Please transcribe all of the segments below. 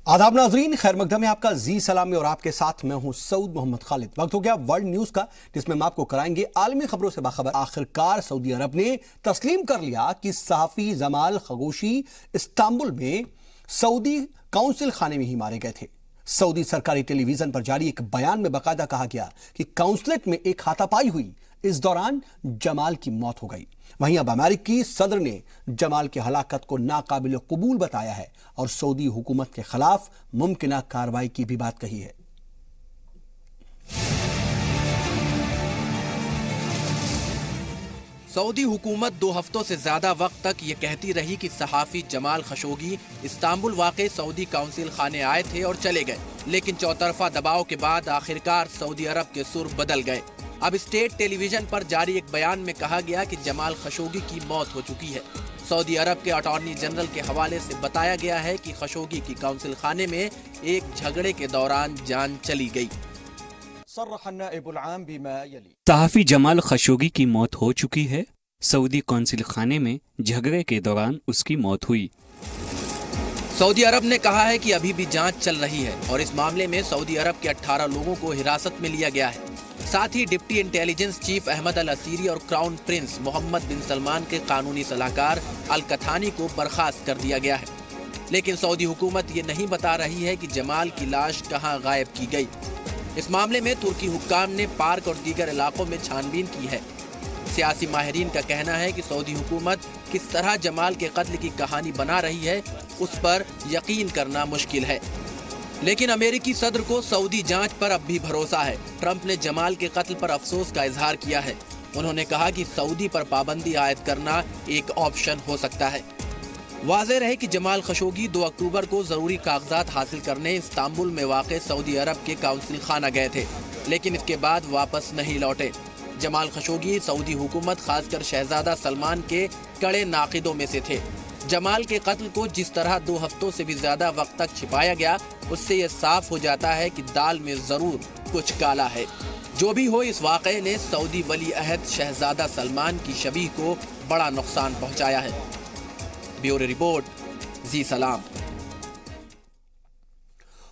आदाब नाजरीन, खैर मकदम में आपका जी सलाम में और आपके साथ मैं हूं सऊद मोहम्मद खालिद। वक्त हो गया वर्ल्ड न्यूज का, जिसमें हम आपको कराएंगे आलमी खबरों से बाखबर। आखिरकार सऊदी अरब ने तस्लीम कर लिया कि सहाफी जमाल खशोगी इस्तांबुल में सऊदी काउंसिल खाने में ही मारे गए थे। सऊदी सरकारी टेलीविजन पर जारी एक बयान में बाकायदा कहा गया कि काउंसलेट में एक हाथापाई हुई, इस दौरान जमाल की मौत हो गई। वहीं अब अमेरिकी सदर ने जमाल की हलाकत को नाकाबिल कबूल बताया है और सऊदी हुकूमत के खिलाफ मुमकिन कार्रवाई की भी बात कही है। सऊदी हुकूमत 2 हफ्तों से ज्यादा वक्त तक ये कहती रही कि सहाफी जमाल खशोगी इस्तांबुल वाक़े सऊदी काउंसिल खाने आए थे और चले गए, लेकिन चौतरफा दबाव के बाद आखिरकार सऊदी अरब के सुर बदल गए। अब स्टेट टेलीविजन पर जारी एक बयान में कहा गया कि जमाल खशोगी की मौत हो चुकी है। सऊदी अरब के अटॉर्नी जनरल के हवाले से बताया गया है कि खशोगी की काउंसिल खाने में एक झगड़े के दौरान जान चली गई। सहाफी जमाल खशोगी की मौत हो चुकी है। सऊदी कौंसिल खाने में झगड़े के दौरान उसकी मौत हुई। सऊदी अरब ने कहा है कि अभी भी जांच चल रही है और इस मामले में सऊदी अरब के 18 लोगों को हिरासत में लिया गया है। साथ ही डिप्टी इंटेलिजेंस चीफ अहमद अल असीरी और क्राउन प्रिंस मोहम्मद बिन सलमान के कानूनी सलाहकार अल कथानी को बर्खास्त कर दिया गया है। लेकिन सऊदी हुकूमत ये नहीं बता रही है कि जमाल की लाश कहां गायब की गई। इस मामले में तुर्की हुक्काम ने पार्क और दीगर इलाकों में छानबीन की है। सियासी माहिरीन का कहना है कि सऊदी हुकूमत किस तरह जमाल के कत्ल की कहानी बना रही है, उस पर यकीन करना मुश्किल है। लेकिन अमेरिकी सदर को सऊदी जांच पर अब भी भरोसा है। ट्रंप ने जमाल के कत्ल पर अफसोस का इजहार किया है। उन्होंने कहा कि सऊदी पर पाबंदी आयद करना एक ऑप्शन हो सकता है। वाज़ेह रहे कि जमाल खशोगी 2 अक्टूबर को जरूरी कागजात हासिल करने इस्तांबुल में वाक़े सऊदी अरब के काउंसिल खाना गए थे, लेकिन इसके बाद वापस नहीं लौटे। जमाल खशोगी सऊदी हुकूमत खासकर शहजादा सलमान के कड़े नाक़िदों में से थे। जमाल के कत्ल को जिस तरह 2 हफ्तों से भी ज्यादा वक्त तक छिपाया गया, उससे यह साफ हो जाता है कि दाल में जरूर कुछ काला है। जो भी हो, इस वाक़े ने सऊदी वली अहद शहजादा सलमान की शबीह को बड़ा नुकसान पहुंचाया है। ब्यूरो रिपोर्ट, जी सलाम।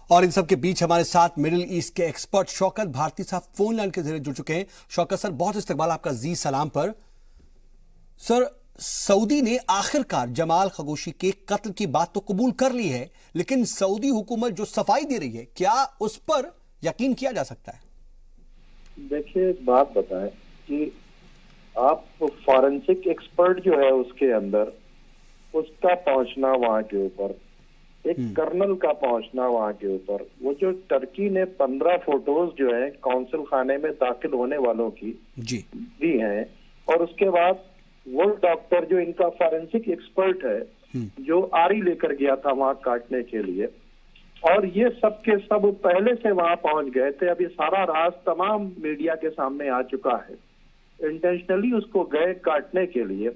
और इन सब के बीच हमारे साथ मिडिल ईस्ट के एक्सपर्ट शौकत भारती साहब फोन लाइन के जरिए जुड़ चुके हैं। शौकत सर, बहुत इस्तकबाल आपका जी सलाम पर। सर, सऊदी ने आखिरकार जमाल खशोगी के कत्ल की बात तो कबूल कर ली है, लेकिन सऊदी हुकूमत जो सफाई दे रही है, क्या उस पर यकीन किया जा सकता है? देखिए, एक बात बताएं कि आप फॉरेंसिक एक्सपर्ट जो है उसके अंदर, उसका पहुंचना वहां के ऊपर, एक कर्नल का पहुंचना वहां के ऊपर, वो जो टर्की ने 15 फोटोज जो है काउंसिल खाने में दाखिल होने वालों की दी हैं, और उसके बाद वो डॉक्टर जो इनका फॉरेंसिक एक्सपर्ट है, जो आरी लेकर गया था वहां काटने के लिए, और ये सब के सब पहले से वहां पहुंच गए थे। अब ये सारा राज तमाम मीडिया के सामने आ चुका है। इंटेंशनली उसको गए काटने के लिए।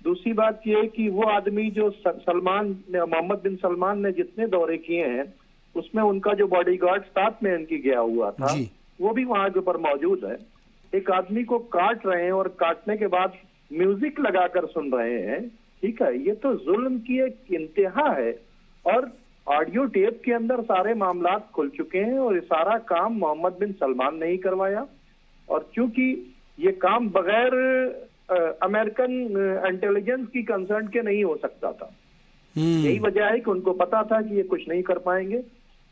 दूसरी बात ये है कि वो आदमी जो मोहम्मद बिन सलमान ने जितने दौरे किए हैं, उसमें उनका जो बॉडीगार्ड साथ में इनकी गया हुआ था, वो भी वहां के ऊपर मौजूद है। एक आदमी को काट रहे हैं और काटने के बाद म्यूजिक लगाकर सुन रहे हैं, ठीक है, ये तो जुल्म की एक इंतहा है। और ऑडियो टेप के अंदर सारे मामलात खुल चुके हैं और ये सारा काम मोहम्मद बिन सलमान ने ही करवाया। और चूंकि ये काम बगैर अमेरिकन इंटेलिजेंस की कंसर्न के नहीं हो सकता था, यही वजह है कि उनको पता था कि ये कुछ नहीं कर पाएंगे।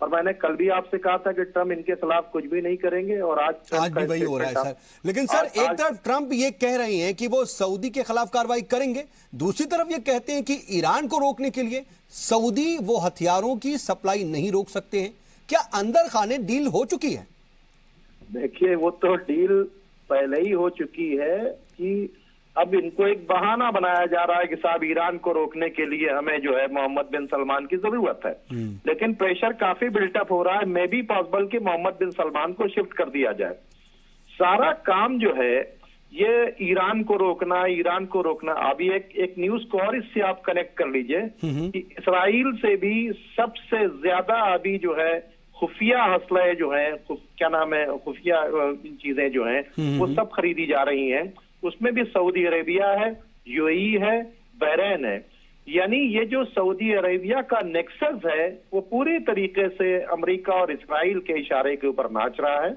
और मैंने कल भी आपसे कहा था कि ट्रंप इनके खिलाफ कुछ भी नहीं करेंगे, और आज भी वही हो रहा है सर। लेकिन सर, एक तरफ ट्रंप ये कह रहे हैं कि वो सऊदी के खिलाफ कार्रवाई करेंगे, दूसरी तरफ ये कहते हैं कि ईरान को रोकने के लिए सऊदी वो हथियारों की सप्लाई नहीं रोक सकते हैं। क्या अंदर खाने डील हो चुकी है? देखिए, वो तो डील पहले ही हो चुकी है कि अब इनको एक बहाना बनाया जा रहा है कि साहब ईरान को रोकने के लिए हमें जो है मोहम्मद बिन सलमान की जरूरत है। लेकिन प्रेशर काफी बिल्टअप हो रहा है। मे बी पॉसिबल कि मोहम्मद बिन सलमान को शिफ्ट कर दिया जाए। सारा काम जो है ये ईरान को रोकना। अभी एक न्यूज को और इससे आप कनेक्ट कर लीजिए कि इसराइल से भी सबसे ज्यादा अभी जो है खुफिया हसले जो है, क्या नाम है, खुफिया चीजें जो हैं वो सब खरीदी जा रही हैं। उसमें भी सऊदी अरेबिया है, यूएई है, बहरीन है। यानी ये जो सऊदी अरेबिया का नेक्सस है वो पूरी तरीके से अमेरिका और इस्राइल के इशारे के ऊपर नाच रहा है।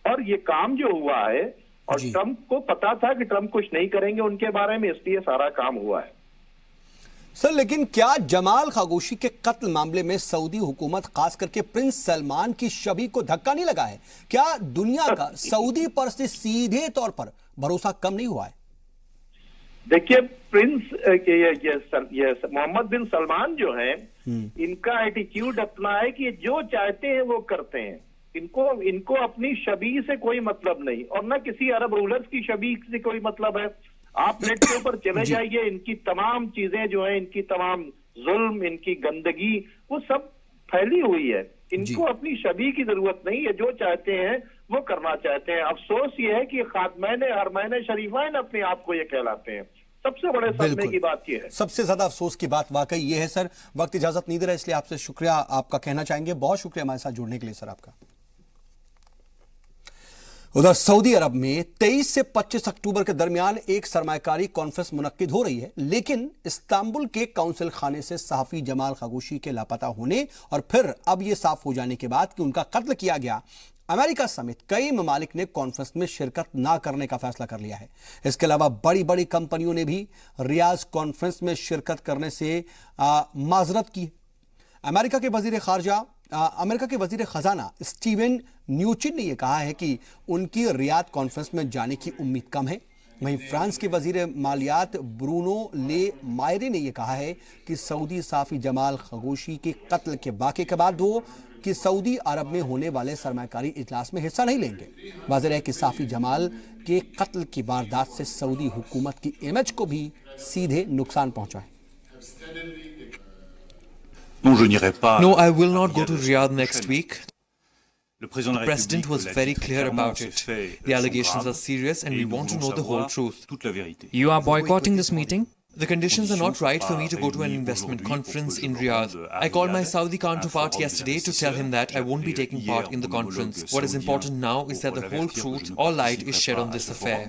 और ये काम जो हुआ है, और ट्रंप को पता था कि ट्रंप कुछ नहीं करेंगे उनके बारे में, इसलिए सारा काम हुआ है। सर, लेकिन क्या जमाल खाशोगी के कत्ल मामले में सऊदी हुकूमत, खास करके प्रिंस सलमान की छवि को धक्का नहीं लगा है? क्या दुनिया का सऊदी पर से सीधे तौर पर भरोसा कम नहीं हुआ है? देखिए, प्रिंस ये मोहम्मद बिन सलमान जो है, इनका एटीट्यूड अपना है कि जो चाहते हैं वो करते हैं। इनको अपनी छवि से कोई मतलब नहीं, और ना किसी अरब रूलर्स की छवि से कोई मतलब है। आप नेट के ऊपर चले जाइए, इनकी तमाम चीजें जो है, इनकी तमाम जुल्म, इनकी गंदगी, वो सब फैली हुई है। इनको अपनी छवि की जरूरत नहीं है, जो चाहते हैं वो करना चाहते हैं। अफसोस ये है कि खातमैन हरमैन शरीफैन अपने आप को ये कहलाते हैं। सबसे बड़े सदमे की बात ये है, सबसे ज्यादा अफसोस की बात वाकई ये है। सर, वक्त इजाजत नहीं दे रहा, इसलिए आपसे शुक्रिया आपका कहना चाहेंगे। बहुत शुक्रिया हमारे साथ जुड़ने के लिए सर आपका। उधर सऊदी अरब में 23 से 25 अक्टूबर के दरमियान एक सरमायाकारी कॉन्फ्रेंस मुनक्किद हो रही है, लेकिन इस्तांबुल के काउंसिल खाने से सहाफी जमाल खाशोगी के लापता होने और फिर अब यह साफ हो जाने के बाद कि उनका कत्ल किया गया, अमेरिका समेत कई ममालिक ने कॉन्फ्रेंस में शिरकत ना करने का फैसला कर लिया है। इसके अलावा बड़ी बड़ी कंपनियों ने भी रियाज कॉन्फ्रेंस में शिरकत करने से माजरत की। अमेरिका के वजीर खजाना स्टीवन न्यूचिन ने यह कहा है कि उनकी रियाद कॉन्फ्रेंस में जाने की उम्मीद कम है। वहीं फ्रांस के वजीर मालियात ब्रूनो ले मायरे ने यह कहा है कि सऊदी सहाफी जमाल खाशोगी के कत्ल के वाक़े के बाद वो कि सऊदी अरब में होने वाले सरमायाकारी इजलास में हिस्सा नहीं लेंगे। वाज़ेह है कि सहाफी जमाल के कत्ल की वारदात से सऊदी हुकूमत की इमेज को भी सीधे नुकसान पहुंचा है। No, I will not go to Riyadh next week. The President was very clear about it. The allegations are serious and we want to know the whole truth. You are boycotting this meeting? The conditions are not right for me to go to an investment conference in Riyadh. I called my Saudi counterpart yesterday to tell him that I won't be taking part in the conference. What is important now is that the whole truth, all light is shed on this affair.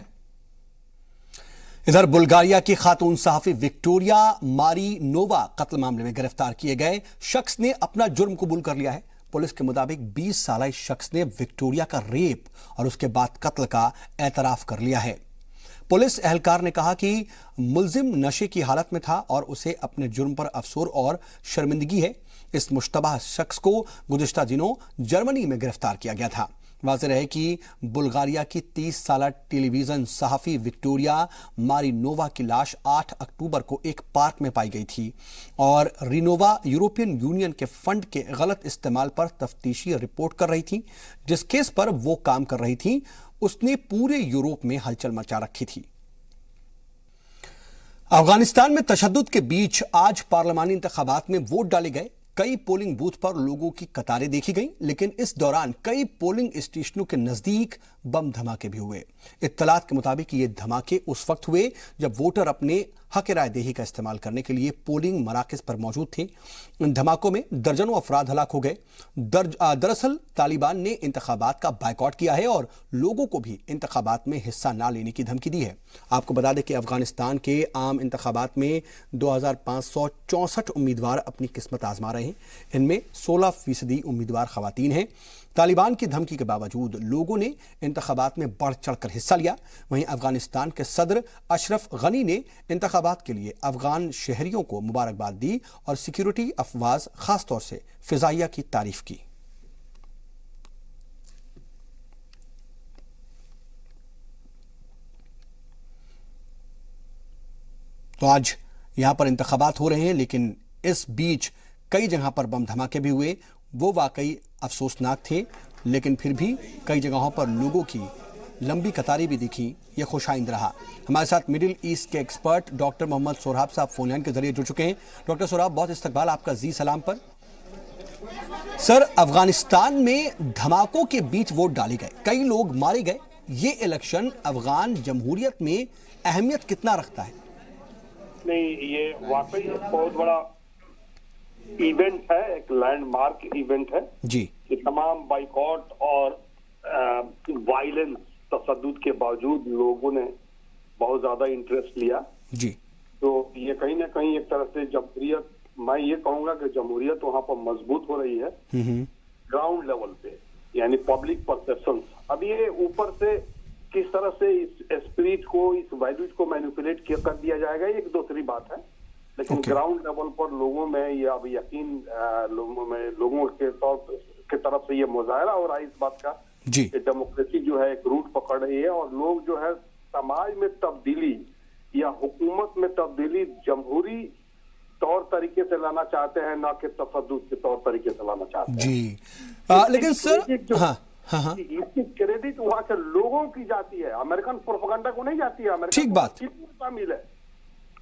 इधर Bulgaria की खातून सहाफी Victoria मारिनोवा कत्ल मामले में गिरफ्तार किए गए शख्स ने अपना जुर्म कबूल कर लिया है। पुलिस के मुताबिक 20 साल शख्स ने विक्टोरिया का रेप और उसके बाद कत्ल का एतराफ कर लिया है। पुलिस एहलकार ने कहा कि मुल्जिम नशे की हालत में था और उसे अपने जुर्म पर अफसोस और शर्मिंदगी है। इस मुश्तबह शख्स को गुज़िश्ता दिनों जर्मनी में गिरफ्तार किया गया था। वाज़ेह है कि बुल्गारिया की 30 साल टेलीविजन सहाफी विक्टोरिया मारिनोवा की लाश 8 अक्टूबर को एक पार्क में पाई गई थी और रिनोवा यूरोपियन यूनियन के फंड के गलत इस्तेमाल पर तफ्तीशी रिपोर्ट कर रही थी। जिस केस पर वो काम कर रही थी उसने पूरे यूरोप में हलचल मचा रखी थी। अफगानिस्तान में तशद्दुद के बीच आज पार्लिमानी इंतखाबात में वोट डाले गए। कई पोलिंग बूथ पर लोगों की कतारें देखी गईं, लेकिन इस दौरान कई पोलिंग स्टेशनों के नजदीक बम धमाके भी हुए। इत्तलात के मुताबिक ये धमाके उस वक्त हुए जब वोटर अपने हक राय दही का इस्तेमाल करने के लिए पोलिंग मराकज पर मौजूद थे। इन धमाकों में दर्जनों अफराद हलाक हो गए। दरअसल तालिबान ने इंतखाबात का बायकॉट किया है और लोगों को भी इंतखाबात में हिस्सा ना लेने की धमकी दी है। आपको बता दें कि अफगानिस्तान के आम इंतखाबात में 2564 उम्मीदवार अपनी किस्मत आजमा रहे हैं। इनमें 16% उम्मीदवार खवातीन हैं। तालिबान की धमकी के बावजूद लोगों ने इंतखाबात में बढ़ चढ़कर हिस्सा लिया। वहीं अफगानिस्तान के सदर अशरफ गनी ने इंतखाबात के लिए अफगान शहरियों को मुबारकबाद दी और सिक्योरिटी अफवाज खासतौर से फिजाइया की तारीफ की। तो आज यहां पर इंतखाबात हो रहे हैं, लेकिन इस बीच कई जगह पर बम धमाके भी हुए। वो वाकई अफसोसनाक थे, लेकिन फिर भी कई जगहों पर लोगों की लंबी कतारें भी दिखी। ये खुशाइंद रहा। हमारे साथ मिडिल ईस्ट के एक्सपर्ट डॉक्टर मोहम्मद सोहराब साहब फोन लाइन के जरिए जुड़ चुके हैं। डॉक्टर सोहराब, बहुत इस्तकबाल आपका जी सलाम पर। सर, अफगानिस्तान में धमाकों के बीच वोट डाले गए, कई लोग मारे गए। ये इलेक्शन अफगान जमहूरियत में अहमियत कितना रखता है? नहीं, ये वाकई बहुत बड़ा इवेंट है, एक लैंडमार्क इवेंट है जी। कि तमाम बाइकॉट और वायलेंस तशद्दुद के बावजूद लोगों ने बहुत ज्यादा इंटरेस्ट लिया जी। तो ये कहीं ना कहीं एक तरह से जमहूरियत, मैं ये कहूंगा कि जमहूरियत वहां पर मजबूत हो रही है ग्राउंड लेवल पे, यानी पब्लिक परसेप्शन। अब ये ऊपर से किस तरह से इस स्पिरिट को, इस वैल्यूज को मैनिपुलेट कर दिया जाएगा, ये एक दूसरी बात है। लेकिन ग्राउंड लेवल पर लोगों में ये अब यकीन, लोगों के तरफ से ये मुजाहरा हो रहा है इस बात का जी, डेमोक्रेसी जो है एक रूट पकड़ रही है और लोग जो है समाज में तब्दीली या हुकूमत में तब्दीली जमहूरी तौर तरीके से लाना चाहते हैं, ना कि तशद्दुद के तौर तरीके से लाना चाहते हैं जी। लेकिन सर, हाँ, इसकी क्रेडिट वहां के लोगों की जाती है, अमेरिकन प्रोपेगेंडा को नहीं जाती है। अमेरिकन ठीक बात, शामिल है।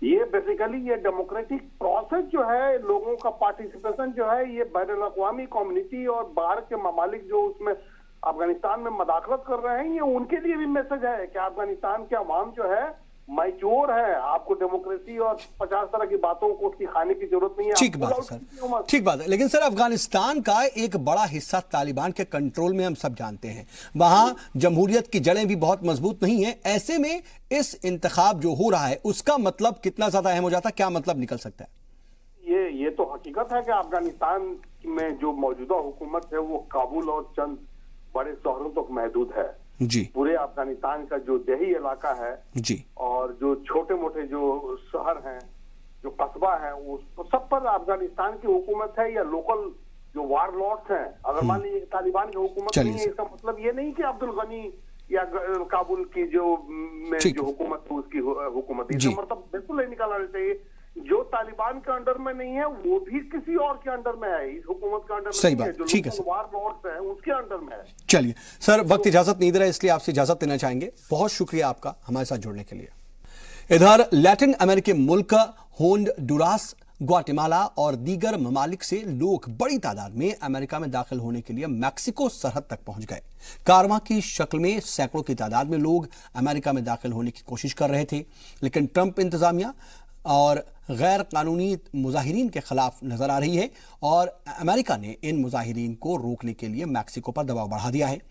ये बेसिकली ये डेमोक्रेटिक प्रोसेस जो है, लोगों का पार्टिसिपेशन जो है, ये बैनुल-अक़वामी कम्युनिटी और बाहर के ममालिक जो उसमें अफगानिस्तान में मदाखलत कर रहे हैं, ये उनके लिए भी मैसेज है कि अफगानिस्तान के अवाम जो है मैच्योर है, आपको डेमोक्रेसी और 50 तरह की बातों को सिखाने की जरूरत नहीं है। ठीक बात है सर, ठीक बात है। लेकिन सर, अफगानिस्तान का एक बड़ा हिस्सा तालिबान के कंट्रोल में हम सब जानते हैं, वहां जमहूरियत की जड़ें भी बहुत मजबूत नहीं है। ऐसे में इस इंतखाब जो हो रहा है उसका मतलब कितना ज्यादा अहम हो जाता है, क्या मतलब निकल सकता है? ये तो हकीकत है कि अफगानिस्तान में जो मौजूदा हुकूमत है वो काबुल और चंद बड़े शहरों तक महदूद है जी। पूरे अफगानिस्तान का जो देही इलाका है जी, और जो छोटे मोटे जो शहर हैं, जो कस्बा है, वो सब पर अफगानिस्तान की हुकूमत है या लोकल जो वार लॉर्ड्स हैं। अगर मान लीजिए तालिबान की हुकूमत नहीं है, इसका मतलब ये नहीं कि अब्दुल गनी या काबुल की जो हुकूमत है उसकी हुकूमत, इसका मतलब बिल्कुल नहीं निकालना चाहिए। जो तालिबान के अंडर में नहीं है वो भी किसी और के अंडर में है, इस हुकूमत के अंडर में सही नहीं बात, है। ठीक है जो वार लॉर्ड्स हैं उसके अंडर में है। चलिए सर, वक्त इजाजत नहीं दे रहा है, इसलिए आपसे इजाजत देना चाहेंगे। बहुत शुक्रिया आपका हमारे साथ जुड़ने के लिए। इधर लैटिन अमेरिकी मुल्क होंडुरास, ग्वाटेमाला और दीगर ममालिक से लोग बड़ी तादाद में अमेरिका में दाखिल होने के लिए मैक्सिको सरहद तक पहुंच गए। कारवां की शक्ल में सैकड़ों की तादाद में लोग अमेरिका में दाखिल होने की कोशिश कर रहे थे, लेकिन ट्रंप इंतजामिया और गैर कानूनी मुजाहिरीन के खिलाफ नजर आ रही है और अमेरिका ने इन मुजाहिरीन को रोकने के लिए मैक्सिको पर दबाव बढ़ा दिया है।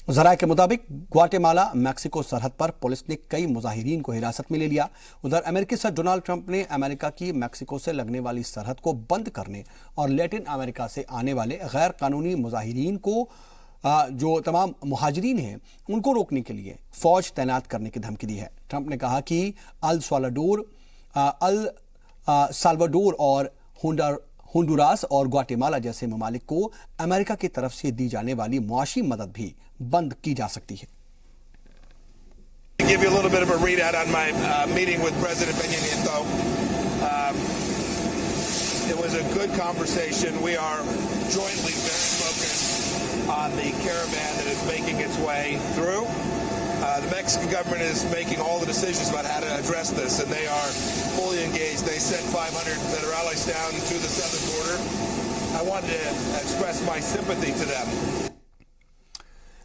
जराये के मुताबिक ग्वाटेमाला मैक्सिको सरहद पर पुलिस ने कई मुजाहिरीन को हिरासत में ले लिया। उधर अमेरिकी सदर डोनाल्ड ट्रंप ने अमेरिका की मैक्सिको से लगने वाली सरहद को बंद करने और लैटिन अमेरिका से आने वाले गैर कानूनी मुजाहिरीन को, जो तमाम मुहाजिरीन हैं, उनको रोकने के लिए फौज तैनात करने की धमकी दी है। ट्रंप ने कहा कि अल साल्वाडोर और होंडुरास और ग्वाटेमाला जैसे ममालिक को अमेरिका की तरफ से दी जाने वाली मुआशी मदद भी बंद की जा सकती है। Give you a little bit of a readout on my meeting with President Peña Nieto. It was a good conversation. We are jointly very focused on the caravan that is making its way through. The Mexican government is making all the decisions about how to address this, and they are fully engaged. They sent 500 federal allies down to the southern border. I wanted to express my sympathy to them.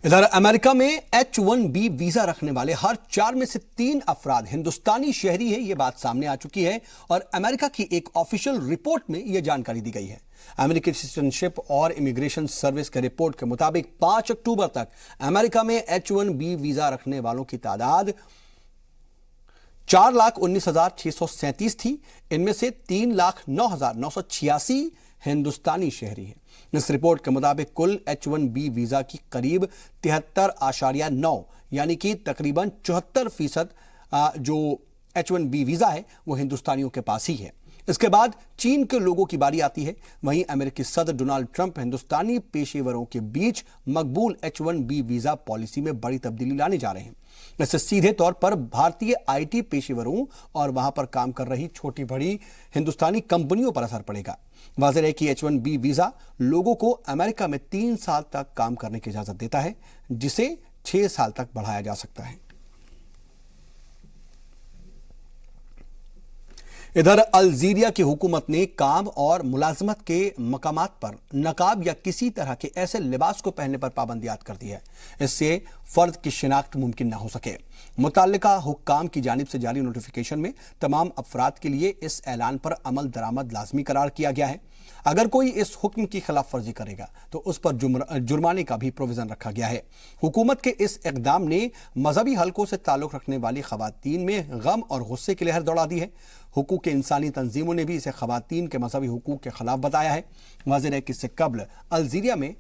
इधर America में H-1B visa रखने वाले हर 4 में से 3 अफराद हिंदुस्तानी शहरी है, यह बात सामने आ चुकी है और अमेरिका की एक ऑफिशियल रिपोर्ट में यह जानकारी दी गई है। अमेरिकी सिटीजनशिप और इमिग्रेशन सर्विस के रिपोर्ट के मुताबिक 5 अक्टूबर तक अमेरिका में H-1B वीजा रखने वालों की तादाद 4,19,637 थी। इनमें से 3,09,986 हिंदुस्तानी शहरी हैं। इस रिपोर्ट के मुताबिक कुल H-1B वीजा की करीब 73.9 यानी कि तकरीबन 74% जो H-1B वीजा है वो हिंदुस्तानियों के पास ही है। इसके बाद चीन के लोगों की बारी आती है। वहीं अमेरिकी सदर डोनाल्ड ट्रंप हिंदुस्तानी पेशेवरों के बीच मकबूल H-1B वीजा पॉलिसी में बड़ी तब्दीली लाने जा रहे हैं। इससे सीधे तौर पर भारतीय IT पेशेवरों और वहां पर काम कर रही छोटी बड़ी हिंदुस्तानी कंपनियों पर असर पड़ेगा। वाज़ेह है कि H-1B वीजा लोगों को अमेरिका में 3 साल तक काम करने की इजाजत देता है, जिसे 6 साल तक बढ़ाया जा सकता है। इधर अल्जीरिया की हुकूमत ने काम और मुलाजमत के मकामात पर नकाब या किसी तरह के ऐसे लिबास को पहनने पर पाबंदी आयद कर दी है। इससे फर्द की शिनाख्त मुमकिन न हो सके। मुतल्लिका हुक्काम की जानिब से जारी नोटिफिकेशन में तमाम अफराद के लिए इस ऐलान पर अमल दरामद लाजमी करार किया गया है। अगर कोई इस हुक्म की खिलाफ वर्जी करेगा तो उस पर जुर्माने का भी प्रोविजन रखा गया है। हुकूमत के इस इकदाम ने मजहबी हलकों से ताल्लुक रखने वाली खवातीन में गम और गुस्से की लहर दौड़ा दी है। हुकूक के इंसानी तंजीमों ने भी इसे खवातीन के मजहबी हुकूक के खिलाफ बताया है। वाज़ेह है कि इससे कबल अल्जीरिया में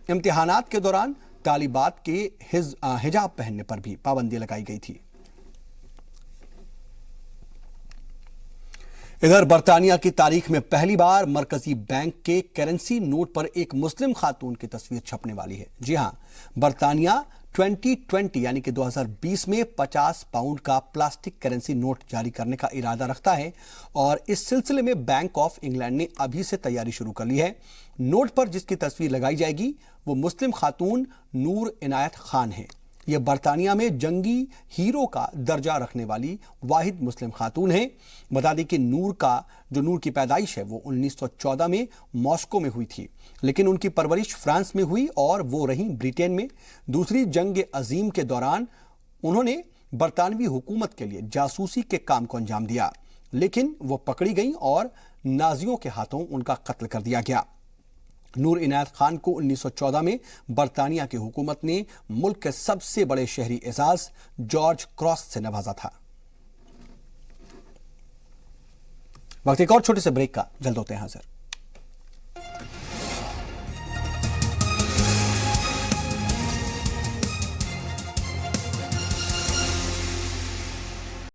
इम्तिहानात के दौरान तालिबात के हिजाब पहनने पर भी पाबंदी लगाई गई थी। इधर बरतानिया की तारीख में पहली बार मरकजी बैंक के करेंसी नोट पर एक मुस्लिम खातून की तस्वीर छपने वाली है। जी हां, बरतानिया 2020 यानी कि 2020 में 50 पाउंड का प्लास्टिक करेंसी नोट जारी करने का इरादा रखता है और इस सिलसिले में बैंक ऑफ इंग्लैंड ने अभी से तैयारी शुरू कर ली है। नोट पर जिसकी तस्वीर लगाई जाएगी वो मुस्लिम खातून नूर इनायत खान है। यह बरतानिया में जंगी हीरो का दर्जा रखने वाली वाहिद मुस्लिम खातून है। बता दें कि नूर की पैदाइश है वो 1914 में मॉस्को में हुई थी, लेकिन उनकी परवरिश फ्रांस में हुई और वो रही ब्रिटेन में। दूसरी जंग अजीम के दौरान उन्होंने बरतानवी हुकूमत के लिए जासूसी के काम को अंजाम दिया, लेकिन वो पकड़ी गई और नाजियों के हाथों उनका कत्ल कर दिया गया। नूर इनायत खान को 1914 में बरतानिया की हुकूमत ने मुल्क के सबसे बड़े शहरी एजाज जॉर्ज क्रॉस से नवाजा था। वक्त एक और छोटे से ब्रेक का, जल्द होते हैं हाजिर।